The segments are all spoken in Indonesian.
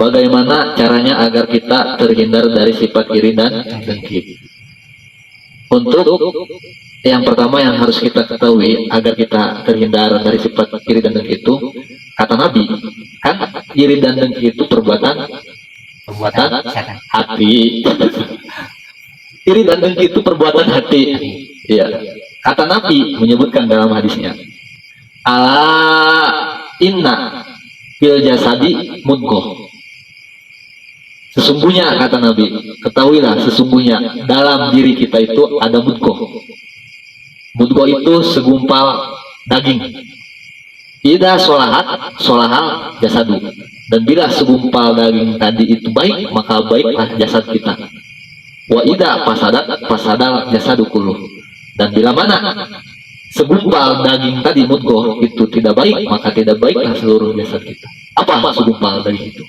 Bagaimana caranya agar kita terhindar dari sifat iri dan dengki? Untuk yang pertama yang harus kita ketahui agar kita terhindar dari sifat iri dan dengki itu, kata Nabi, kan iri dan dengki itu perbuatan hati. Iri dan dengki itu perbuatan hati. Iya. Kata Nabi menyebutkan dalam hadisnya, ala inna fil jasadi mudghah. Sesungguhnya, kata Nabi, ketahuilah sesungguhnya dalam diri kita itu ada mudghah. Mudghah itu segumpal daging. Idza sholahat sholahal jasadu. Dan bila segumpal daging tadi itu baik, maka baiklah jasad kita. Wa idza fasadat fasadal jasadu kulluh. Dan bila mana segumpal daging tadi mudghah itu tidak baik, maka tidak baiklah seluruh jasad kita. Apa segumpal daging itu?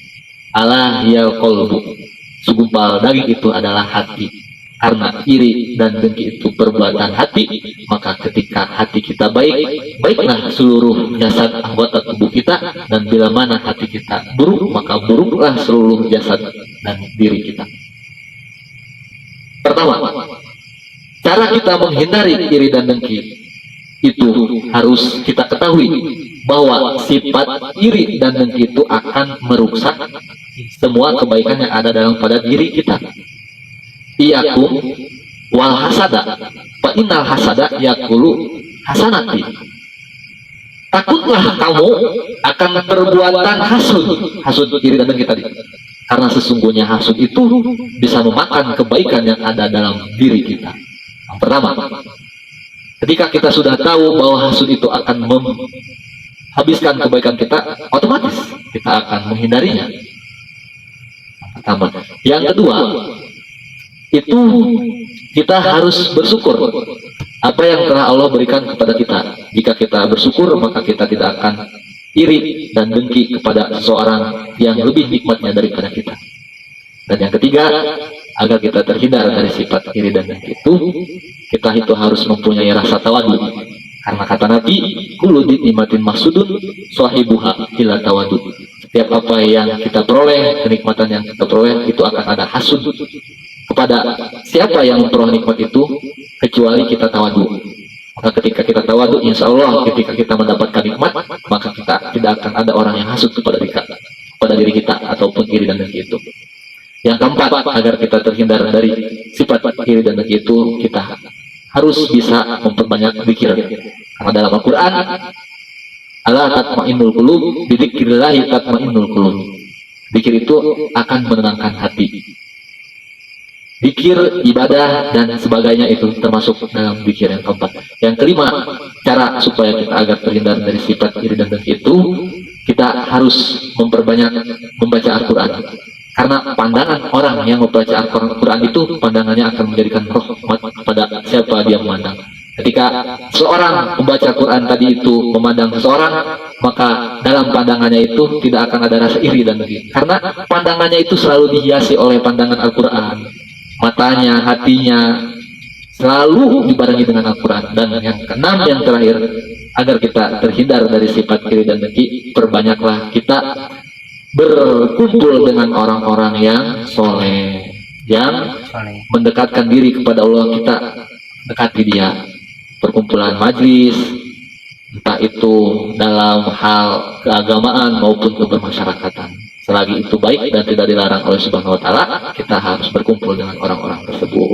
Ala hiyal qalbu. Segumpal daging itu adalah hati. Karena iri dan dengki itu perbuatan hati, maka ketika hati kita baik, baiklah seluruh jasad anggota tubuh kita. Dan bila mana hati kita buruk, maka buruklah seluruh jasad dan diri kita. Pertama, cara kita menghindari iri dan dengki itu harus kita ketahui bahwa sifat iri dan dengki itu akan merusak semua kebaikan yang ada dalam pada diri kita. Iyakum wal hasada, fa innal hasada yakulu hasanati. Takutlah kamu akan perbuatan hasud iri dan dengki tadi. Karena sesungguhnya hasud itu bisa memakan kebaikan yang ada dalam diri kita. Yang pertama, ketika kita sudah tahu bahwa hasud itu akan menghabiskan kebaikan kita, otomatis kita akan menghindarinya. Pertama. Yang kedua, itu kita harus bersyukur apa yang telah Allah berikan kepada kita. Jika kita bersyukur, maka kita tidak akan iri dan dengki kepada seseorang yang lebih nikmatnya daripada kita. Dan yang ketiga, agar kita terhindar dari sifat iri dan dengki itu harus mempunyai rasa tawadu. Karena kata Nabi, kullu nikmatin maksudun sahibuha ila tawadu. Setiap apa yang kita peroleh, kenikmatan yang kita peroleh, itu akan ada hasud kepada siapa yang memperoleh nikmat itu, kecuali kita tawadu. Maka ketika kita tawadu, insya Allah ketika kita mendapatkan nikmat, maka kita tidak akan ada orang yang hasud kepada diri kita ataupun iri dan dengki itu. Yang keempat, agar kita terhindar dari sifat iri dan dengki itu, kita harus bisa memperbanyak zikir. Karena dalam Al-Quran, ala tatma'innul qulub bidzikrillahi tatma'innul qulub. Zikir itu akan menenangkan hati. Zikir, ibadah, dan sebagainya itu termasuk dalam zikir yang keempat. Yang kelima, cara supaya kita agar terhindar dari sifat iri dan dengki itu, kita harus memperbanyak membaca Al-Quran. Karena pandangan orang yang membaca Al-Quran itu, pandangannya akan menjadikan rahmat kepada siapa dia memandang. Ketika seorang membaca Al-Quran tadi itu memandang seseorang, maka dalam pandangannya itu tidak akan ada rasa iri dan dengki. Karena pandangannya itu selalu dihiasi oleh pandangan Al-Quran. Matanya, hatinya selalu dibarengi dengan Al-Quran. Dan yang keenam, yang terakhir, agar kita terhindar dari sifat iri dan dengki, perbanyaklah kita berkumpul dengan orang-orang yang soleh, yang mendekatkan diri kepada Allah. Kita dekati dia, perkumpulan majlis, entah itu dalam hal keagamaan maupun kebermasyarakatan. Selagi itu baik dan tidak dilarang oleh Subhanahu wa Ta'ala, kita harus berkumpul dengan orang-orang tersebut.